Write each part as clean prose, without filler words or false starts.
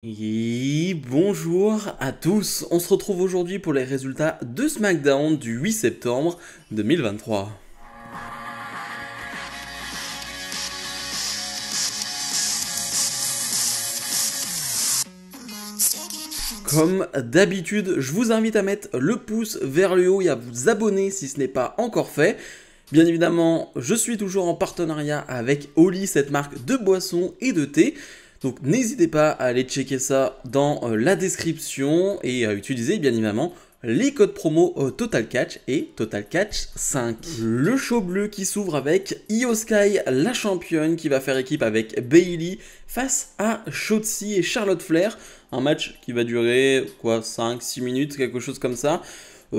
Et bonjour à tous, on se retrouve aujourd'hui pour les résultats de SmackDown du 8 septembre 2023. Comme d'habitude, je vous invite à mettre le pouce vers le haut et à vous abonner si ce n'est pas encore fait. Bien évidemment, je suis toujours en partenariat avec Oli, cette marque de boissons et de thé. Donc n'hésitez pas à aller checker ça dans la description et à utiliser bien évidemment les codes promo Total Catch et Total Catch 5. Le show bleu qui s'ouvre avec Io Sky, la championne, qui va faire équipe avec Bayley face à Shotzi et Charlotte Flair. Un match qui va durer quoi, 5-6 minutes, quelque chose comme ça.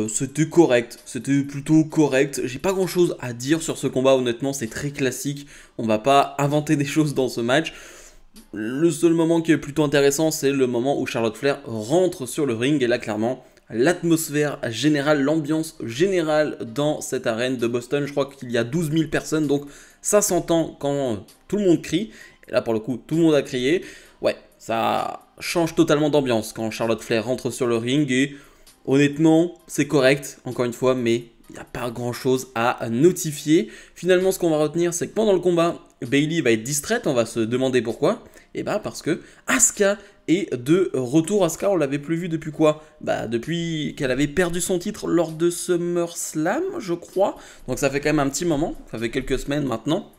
C'était correct, c'était plutôt correct. J'ai pas grand chose à dire sur ce combat, honnêtement, c'est très classique. On va pas inventer des choses dans ce match. Le seul moment qui est plutôt intéressant, c'est le moment où Charlotte Flair rentre sur le ring. Et là, clairement, l'atmosphère générale, l'ambiance générale dans cette arène de Boston, je crois qu'il y a 12 000 personnes. Donc ça s'entend quand tout le monde crie. Et là, pour le coup, tout le monde a crié. Ouais, ça change totalement d'ambiance quand Charlotte Flair rentre sur le ring. Et honnêtement, c'est correct, encore une fois, mais il n'y a pas grand chose à notifier. Finalement, ce qu'on va retenir, c'est que pendant le combat, Bayley va être distraite, on va se demander pourquoi. Et bah parce que Asuka est de retour. Asuka, on l'avait plus vu depuis quoi? Bah depuis qu'elle avait perdu son titre lors de SummerSlam, je crois. Donc ça fait quand même un petit moment, ça fait quelques semaines maintenant.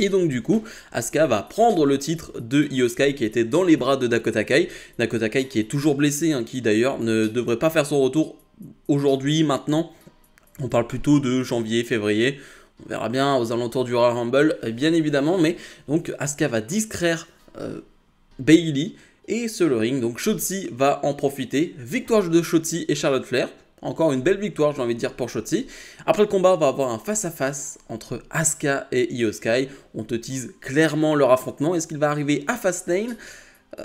Et donc du coup, Asuka va prendre le titre de Io Sky qui était dans les bras de Dakota Kai. Dakota Kai qui est toujours blessé, hein, qui d'ailleurs ne devrait pas faire son retour aujourd'hui, maintenant. On parle plutôt de janvier, février. On verra bien aux alentours du Royal Rumble, bien évidemment. Mais donc Asuka va distraire Bayley et sur le ring. Donc Shotzi va en profiter. Victoire de Shotzi et Charlotte Flair. Encore une belle victoire, j'ai envie de dire, pour Shotzi. Après le combat, on va avoir un face-à-face entre Asuka et Io Sky. On te tease clairement leur affrontement. Est-ce qu'il va arriver à Fastlane?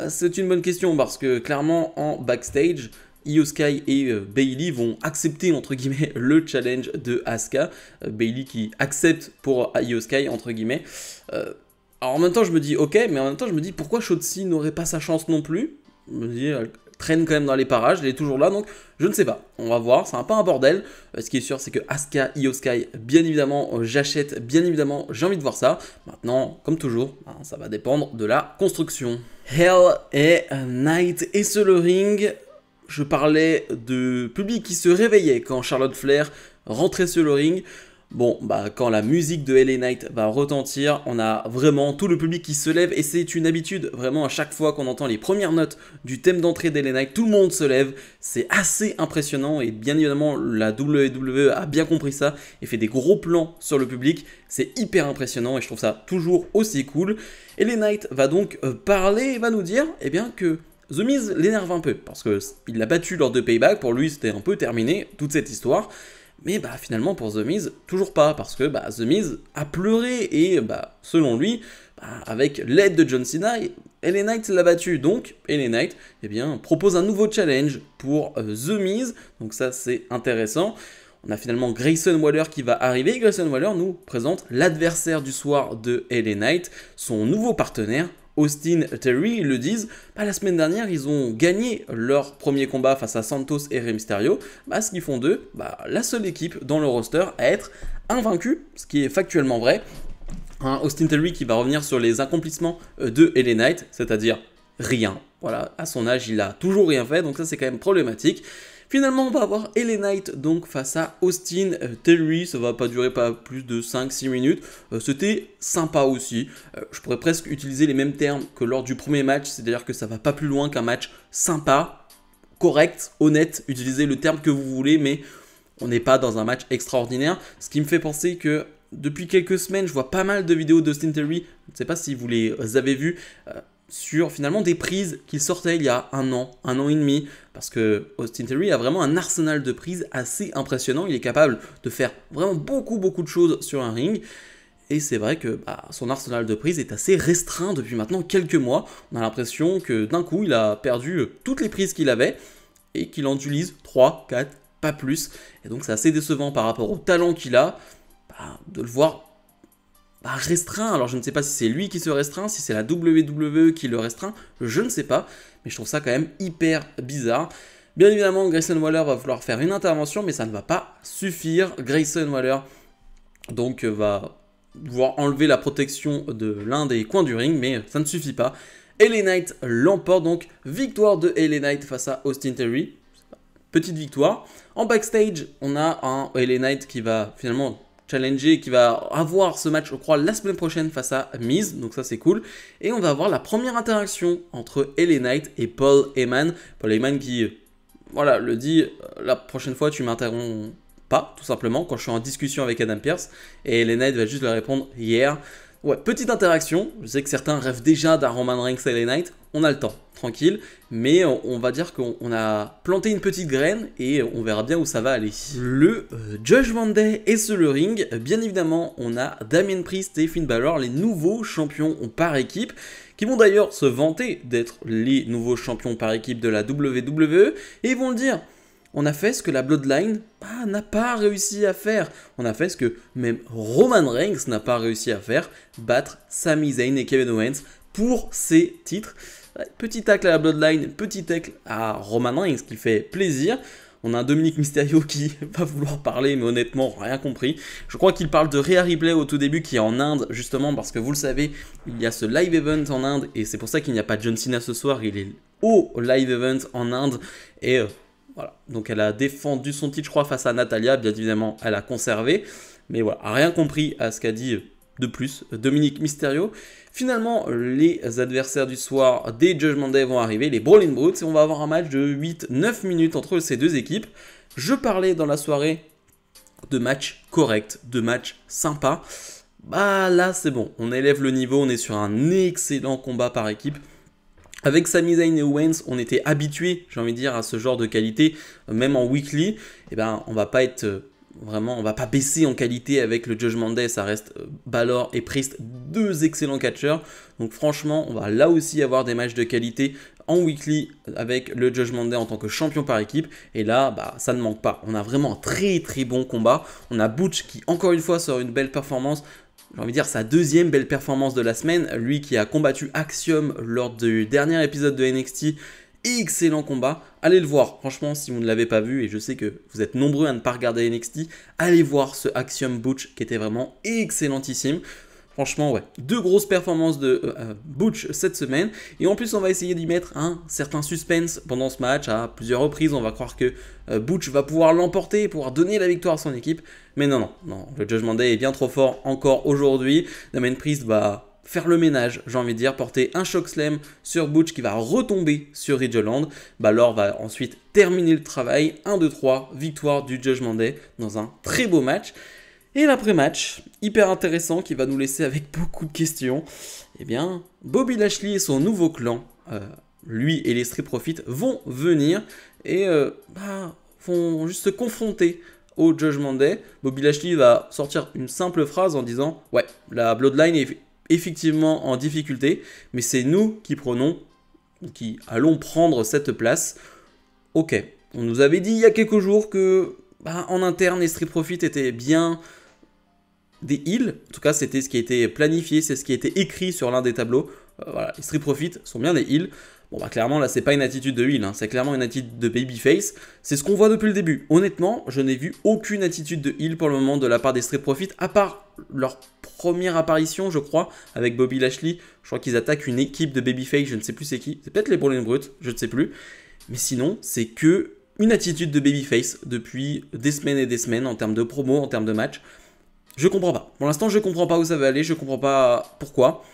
C'est une bonne question parce que clairement, en backstage, Io Sky et Bayley vont accepter entre guillemets le challenge de Asuka. Bayley qui accepte pour Io Sky entre guillemets. Alors en même temps je me dis ok, mais en même temps je me dis pourquoi Shotzi n'aurait pas sa chance non plus. Je me dis elle traîne quand même dans les parages, elle est toujours là, donc je ne sais pas. On va voir, c'est un peu un bordel. Ce qui est sûr c'est que Asuka, Io Sky, bien évidemment j'achète, bien évidemment j'ai envie de voir ça. Maintenant, comme toujours, ça va dépendre de la construction. Hell et Night et sur le ring. Je parlais de public qui se réveillait quand Charlotte Flair rentrait sur le ring. Bon, bah quand la musique de LA Knight va retentir, on a vraiment tout le public qui se lève et c'est une habitude. Vraiment, à chaque fois qu'on entend les premières notes du thème d'entrée d'LA Knight, tout le monde se lève. C'est assez impressionnant et bien évidemment, la WWE a bien compris ça et fait des gros plans sur le public. C'est hyper impressionnant et je trouve ça toujours aussi cool. LA Knight va donc parler et va nous dire eh bien que The Miz l'énerve un peu, parce qu'il l'a battu lors de Payback, pour lui c'était un peu terminé, toute cette histoire. Mais bah finalement pour The Miz, toujours pas, parce que bah, The Miz a pleuré, et bah selon lui, bah, avec l'aide de John Cena, LA Knight l'a battu. Donc LA Knight eh bien, propose un nouveau challenge pour The Miz, donc ça c'est intéressant. On a finalement Grayson Waller qui va arriver. Grayson Waller nous présente l'adversaire du soir de LA Knight, son nouveau partenaire, Austin Theory. Ils le disent, bah, la semaine dernière, ils ont gagné leur premier combat face à Santos et Rey Mysterio, bah, ce qui font d'eux la seule équipe dans le roster à être invaincue, ce qui est factuellement vrai. Austin Theory qui va revenir sur les accomplissements de LA Knight, c'est-à-dire rien. Voilà, à son âge, il a toujours rien fait, donc ça c'est quand même problématique. Finalement, on va avoir LA Knight donc face à Austin Theory. Ça va pas durer pas plus de 5-6 minutes. C'était sympa aussi. Je pourrais presque utiliser les mêmes termes que lors du premier match. C'est-à-dire que ça va pas plus loin qu'un match sympa, correct, honnête. Utilisez le terme que vous voulez, mais on n'est pas dans un match extraordinaire. Ce qui me fait penser que depuis quelques semaines, je vois pas mal de vidéos d'Austin Theory. Je ne sais pas si vous les avez vues. Sur finalement des prises qui sortaient il y a un an et demi, parce que Austin Theory a vraiment un arsenal de prises assez impressionnant. Il est capable de faire vraiment beaucoup de choses sur un ring, et c'est vrai que son arsenal de prises est assez restreint depuis maintenant quelques mois. On a l'impression que d'un coup il a perdu toutes les prises qu'il avait, et qu'il en utilise 3, 4, pas plus, et donc c'est assez décevant par rapport au talent qu'il a, de le voir restreint. Alors je ne sais pas si c'est lui qui se restreint, si c'est la WWE qui le restreint, je ne sais pas, mais je trouve ça quand même hyper bizarre. Bien évidemment, Grayson Waller va vouloir faire une intervention, mais ça ne va pas suffire. Grayson Waller donc va pouvoir enlever la protection de l'un des coins du ring, mais ça ne suffit pas. LA Knight l'emporte, donc victoire de LA Knight face à Austin Theory. Petite victoire. En backstage, on a un LA Knight qui va finalement challenger, qui va avoir ce match, je crois, la semaine prochaine face à Miz, donc ça c'est cool. Et on va avoir la première interaction entre LA Knight et Paul Heyman. Paul Heyman qui, voilà, le dit, la prochaine fois tu m'interromps pas, tout simplement, quand je suis en discussion avec Adam Pearce. Et LA Knight va juste lui répondre « Yeah ». Ouais, petite interaction, je sais que certains rêvent déjà d'un Roman Reigns et LA Knight, on a le temps, tranquille, mais on va dire qu'on a planté une petite graine et on verra bien où ça va aller. Le Judgment Day est sur le ring, bien évidemment on a Damien Priest et Finn Balor, les nouveaux champions par équipe, qui vont d'ailleurs se vanter d'être les nouveaux champions par équipe de la WWE, et ils vont le dire. On a fait ce que la Bloodline n'a pas réussi à faire. On a fait ce que même Roman Reigns n'a pas réussi à faire, battre Sami Zayn et Kevin Owens pour ces titres. Petit tacle à la Bloodline, petit tacle à Roman Reigns qui fait plaisir. On a un Dominic Mysterio qui va vouloir parler, mais honnêtement, rien compris. Je crois qu'il parle de Rhea Ripley au tout début, qui est en Inde, justement, parce que vous le savez, il y a ce live event en Inde, et c'est pour ça qu'il n'y a pas John Cena ce soir, il est au live event en Inde, et... voilà, donc elle a défendu son titre, je crois, face à Natalia. Bien évidemment, elle a conservé. Mais voilà, rien compris à ce qu'a dit de plus Dominic Mysterio. Finalement, les adversaires du soir des Judgment Day vont arriver, les Brawling Brutes. Et on va avoir un match de 8-9 minutes entre ces deux équipes. Je parlais dans la soirée de match correct, de match sympa. Bah là, c'est bon. On élève le niveau, on est sur un excellent combat par équipe. Avec Sami Zayn et Owens, on était habitué, j'ai envie de dire, à ce genre de qualité, même en weekly. Et ben, on va pas être vraiment, on va pas baisser en qualité avec le Judgment Day. Ça reste Balor et Priest, deux excellents catcheurs. Donc franchement, on va là aussi avoir des matchs de qualité en weekly avec le Judgment Day en tant que champion par équipe. Et là, bah, ça ne manque pas. On a vraiment un très très bon combat. On a Butch qui, encore une fois, sort une belle performance. J'ai envie de dire sa deuxième belle performance de la semaine, lui qui a combattu Axiom lors du dernier épisode de NXT, excellent combat, allez le voir, franchement si vous ne l'avez pas vu, et je sais que vous êtes nombreux à ne pas regarder NXT, allez voir ce Axiom Butch qui était vraiment excellentissime. Franchement, ouais, deux grosses performances de Butch cette semaine. Et en plus, on va essayer d'y mettre un certain suspense pendant ce match. À plusieurs reprises, on va croire que Butch va pouvoir l'emporter, pouvoir donner la victoire à son équipe. Mais non, le Judgment Day est bien trop fort encore aujourd'hui. Damien Priest va faire le ménage, j'ai envie de dire, porter un chokeslam sur Butch qui va retomber sur Ridge Holland. Balor va ensuite terminer le travail. 1, 2, 3, victoire du Judgment Day dans un très beau match. Et l'après-match, hyper intéressant, qui va nous laisser avec beaucoup de questions. Eh bien, Bobby Lashley et son nouveau clan, lui et les Street Profits, vont venir et vont juste se confronter au Judgment Day. Bobby Lashley va sortir une simple phrase en disant « Ouais, la Bloodline est effectivement en difficulté, mais c'est nous qui allons prendre cette place. » Ok, on nous avait dit il y a quelques jours que en interne, les Street Profits étaient bien des heals, en tout cas c'était ce qui a été planifié, c'est ce qui a été écrit sur l'un des tableaux. Voilà, les Street Profits sont bien des heals. Bon clairement là c'est pas une attitude de heal, c'est clairement une attitude de babyface. C'est ce qu'on voit depuis le début. Honnêtement, je n'ai vu aucune attitude de heal pour le moment de la part des Street Profits, à part leur première apparition je crois, avec Bobby Lashley. Je crois qu'ils attaquent une équipe de babyface, je ne sais plus c'est qui. C'est peut-être les Brawling Brutes, je ne sais plus. Mais sinon, c'est que une attitude de babyface depuis des semaines et des semaines en termes de promo, en termes de match. Je comprends pas. Pour l'instant, je comprends pas où ça va aller, je comprends pas pourquoi.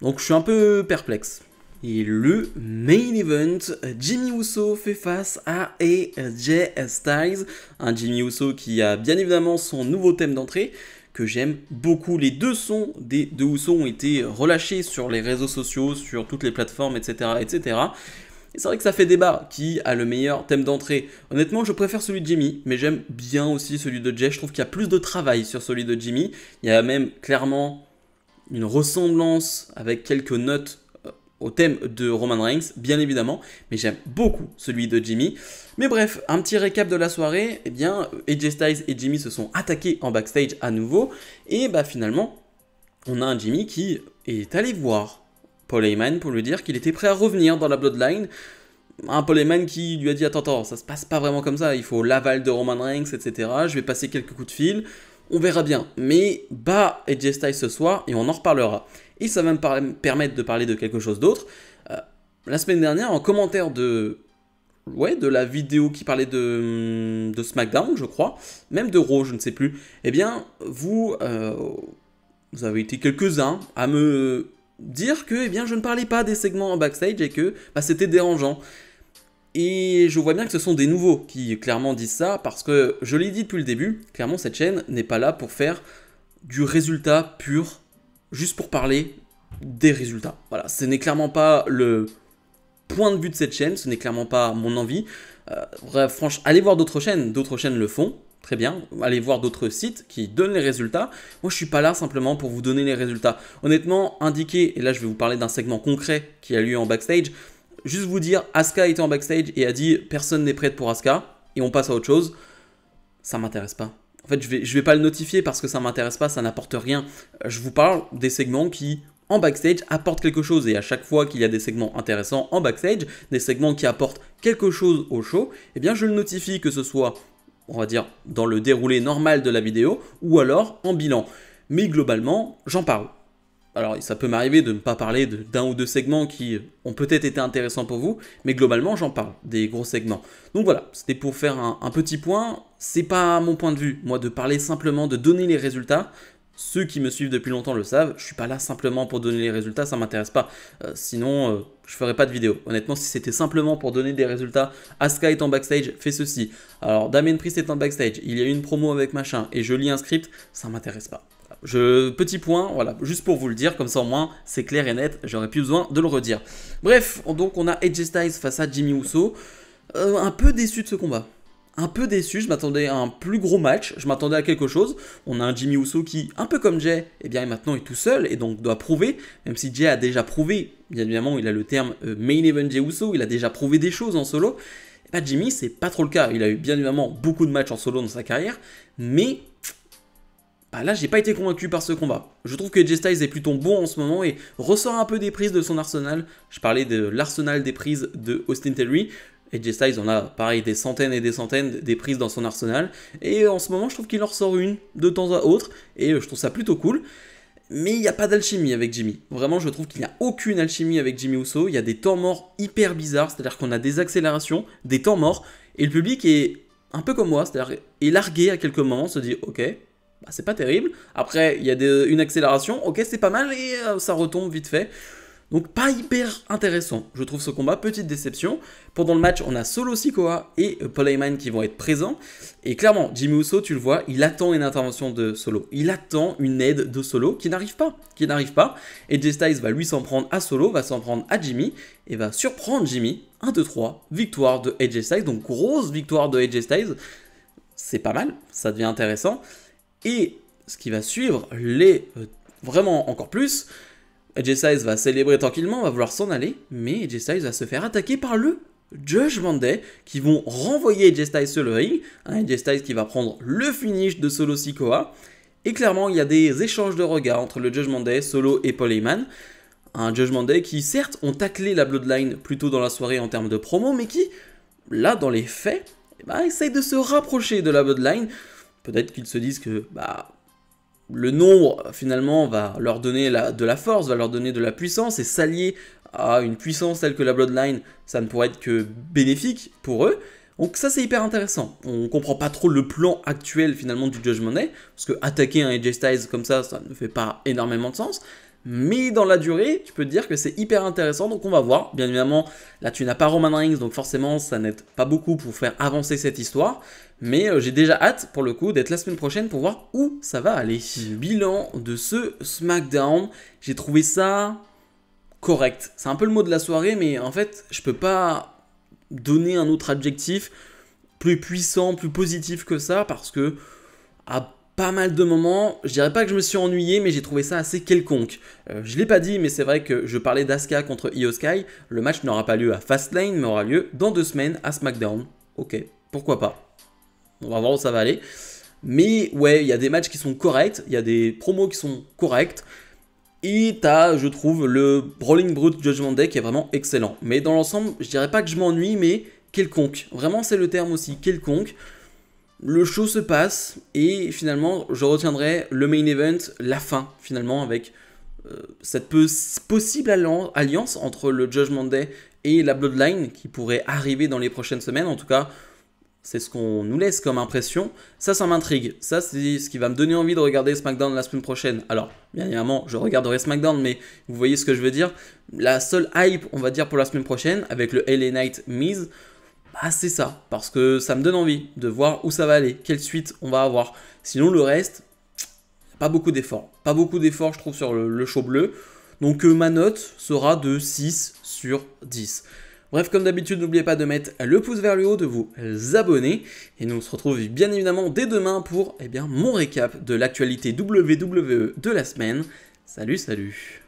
Donc je suis un peu perplexe. Et le main event, Jimmy Uso fait face à AJ Styles. Un Jimmy Uso qui a bien évidemment son nouveau thème d'entrée, que j'aime beaucoup. Les deux sons des deux Uso ont été relâchés sur les réseaux sociaux, sur toutes les plateformes, etc. etc. Et c'est vrai que ça fait débat, qui a le meilleur thème d'entrée. Honnêtement, je préfère celui de Jimmy, mais j'aime bien aussi celui de Jay. Je trouve qu'il y a plus de travail sur celui de Jimmy. Il y a même clairement une ressemblance avec quelques notes au thème de Roman Reigns, bien évidemment. Mais j'aime beaucoup celui de Jimmy. Mais bref, un petit récap de la soirée. Eh bien, AJ Styles et Jimmy se sont attaqués en backstage à nouveau. Et finalement, on a un Jimmy qui est allé voir Paul Heyman pour lui dire qu'il était prêt à revenir dans la Bloodline. Un Paul Heyman qui lui a dit attends, ça se passe pas vraiment comme ça, il faut l'aval de Roman Reigns, etc. Je vais passer quelques coups de fil, on verra bien. Mais bat AJ Styles ce soir et on en reparlera. Et ça va me permettre de parler de quelque chose d'autre. La semaine dernière, en commentaire de la vidéo qui parlait de SmackDown, je crois, même de Raw, je ne sais plus, eh bien, vous avez été quelques-uns à me dire que je ne parlais pas des segments en backstage et que c'était dérangeant. Et je vois bien que ce sont des nouveaux qui clairement disent ça, parce que je l'ai dit depuis le début, clairement cette chaîne n'est pas là pour faire du résultat pur, juste pour parler des résultats. Voilà, ce n'est clairement pas le point de vue de cette chaîne, ce n'est clairement pas mon envie. Bref, franchement, allez voir d'autres chaînes le font, très bien. Allez voir d'autres sites qui donnent les résultats. Moi, je suis pas là simplement pour vous donner les résultats. Honnêtement, indiquer, et là je vais vous parler d'un segment concret qui a lieu en backstage, juste vous dire, Asuka était en backstage et a dit personne n'est prête pour Asuka, et on passe à autre chose, ça m'intéresse pas. En fait, je vais pas le notifier parce que ça m'intéresse pas, ça n'apporte rien. Je vous parle des segments qui, en backstage, apportent quelque chose. Et à chaque fois qu'il y a des segments intéressants en backstage, des segments qui apportent quelque chose au show, eh bien je le notifie, que ce soit, on va dire, dans le déroulé normal de la vidéo ou alors en bilan. Mais globalement, j'en parle. Alors, ça peut m'arriver de ne pas parler d'un ou deux segments qui ont peut-être été intéressants pour vous, mais globalement, j'en parle, des gros segments. Donc voilà, c'était pour faire un petit point. C'est pas mon point de vue, moi, de parler simplement, de donner les résultats. Ceux qui me suivent depuis longtemps le savent, je suis pas là simplement pour donner les résultats, ça m'intéresse pas. Sinon, je ferais pas de vidéo. Honnêtement, si c'était simplement pour donner des résultats, Asuka est en backstage, fait ceci. Alors, Damien Priest est en backstage, il y a eu une promo avec machin, et je lis un script, ça m'intéresse pas. Petit point, voilà, juste pour vous le dire, comme ça au moins c'est clair et net, j'aurais plus besoin de le redire. Bref, donc on a AJ Styles face à Jimmy Uso, un peu déçu de ce combat. Un peu déçu, je m'attendais à un plus gros match, je m'attendais à quelque chose. On a un Jimmy Uso qui, un peu comme Jay, eh bien maintenant est tout seul et donc doit prouver, même si Jay a déjà prouvé, bien évidemment il a le terme Main Event Jey Uso, il a déjà prouvé des choses en solo. Et bah Jimmy c'est pas trop le cas, il a eu bien évidemment beaucoup de matchs en solo dans sa carrière, mais là, j'ai pas été convaincu par ce combat. Je trouve que AJ Styles est plutôt bon en ce moment et ressort un peu des prises de son arsenal. Je parlais de l'arsenal des prises de Austin Theory. AJ Styles en a pareil des centaines et des centaines des prises dans son arsenal. Et en ce moment, je trouve qu'il en ressort une de temps à autre. Et je trouve ça plutôt cool. Mais il n'y a pas d'alchimie avec Jimmy. Vraiment, je trouve qu'il n'y a aucune alchimie avec Jimmy Uso. Il y a des temps morts hyper bizarres. C'est-à-dire qu'on a des accélérations, des temps morts. Et le public est un peu comme moi. C'est-à-dire est largué à quelques moments, se dit ok. C'est pas terrible. Après, il y a une accélération. Ok, c'est pas mal et ça retombe vite fait. Donc, pas hyper intéressant, je trouve ce combat. Petite déception. Pendant le match, on a Solo Sikoa et Paul Heyman qui vont être présents. Et clairement, Jimmy Uso, tu le vois, il attend une intervention de Solo. Il attend une aide de Solo qui n'arrive pas. Et AJ Styles va lui s'en prendre à Solo, va s'en prendre à Jimmy et va surprendre Jimmy. 1, 2, 3. Victoire de AJ Styles. Donc, grosse victoire de AJ Styles. C'est pas mal, ça devient intéressant. Et ce qui va suivre vraiment encore plus, AJ Styles va célébrer tranquillement, va vouloir s'en aller, mais AJ Styles va se faire attaquer par le Judgment Day, qui vont renvoyer AJ Styles sur le ring, AJ Styles qui va prendre le finish de Solo Sikoa, et clairement il y a des échanges de regards entre le Judgment Day, Solo et Paul Heyman, un Judgment Day qui certes ont taclé la Bloodline plus tôt dans la soirée en termes de promo, mais qui, là dans les faits, essayent de se rapprocher de la Bloodline. Peut-être qu'ils se disent que le nombre, finalement, va leur donner de la force, va leur donner de la puissance, et s'allier à une puissance telle que la Bloodline, ça ne pourrait être que bénéfique pour eux. Donc ça, c'est hyper intéressant. On ne comprend pas trop le plan actuel, finalement, du Judgment Day, parce que attaquer un AJ Styles comme ça ne fait pas énormément de sens. Mais dans la durée, tu peux te dire que c'est hyper intéressant, donc on va voir. Bien évidemment, là tu n'as pas Roman Reigns, donc forcément ça n'aide pas beaucoup pour faire avancer cette histoire. Mais j'ai déjà hâte, pour le coup, d'être la semaine prochaine pour voir où ça va aller. Bilan de ce SmackDown, j'ai trouvé ça correct. C'est un peu le mot de la soirée, mais en fait, je peux pas donner un autre adjectif plus puissant, plus positif que ça, parce que à pas mal de moments, je dirais pas que je me suis ennuyé, mais j'ai trouvé ça assez quelconque. Je l'ai pas dit, mais c'est vrai que je parlais d'Asuka contre Io Sky. Le match n'aura pas lieu à Fastlane, mais aura lieu dans 2 semaines à SmackDown. Ok, pourquoi pas. On va voir où ça va aller. Mais ouais, il y a des matchs qui sont corrects, il y a des promos qui sont corrects. Et t'as, je trouve, le Brawling Brute Judgment Day qui est vraiment excellent. Mais dans l'ensemble, je dirais pas que je m'ennuie, mais quelconque. Vraiment, c'est le terme aussi, quelconque. Le show se passe et finalement, je retiendrai le main event, la fin, finalement, avec cette possible alliance entre le Judgment Day et la Bloodline qui pourrait arriver dans les prochaines semaines. En tout cas, c'est ce qu'on nous laisse comme impression. Ça m'intrigue. Ça, c'est ce qui va me donner envie de regarder SmackDown la semaine prochaine. Alors, bien évidemment, je regarderai SmackDown, mais vous voyez ce que je veux dire. La seule hype, on va dire, pour la semaine prochaine, avec le LA Knight Miz, bah, c'est ça. Parce que ça me donne envie de voir où ça va aller, quelle suite on va avoir. Sinon, le reste, pas beaucoup d'efforts. Pas beaucoup d'efforts, je trouve, sur le show bleu. Donc, ma note sera de 6 sur 10. Bref, comme d'habitude, n'oubliez pas de mettre le pouce vers le haut, de vous abonner. Et nous on se retrouve bien évidemment dès demain pour mon récap de l'actualité WWE de la semaine. Salut, salut!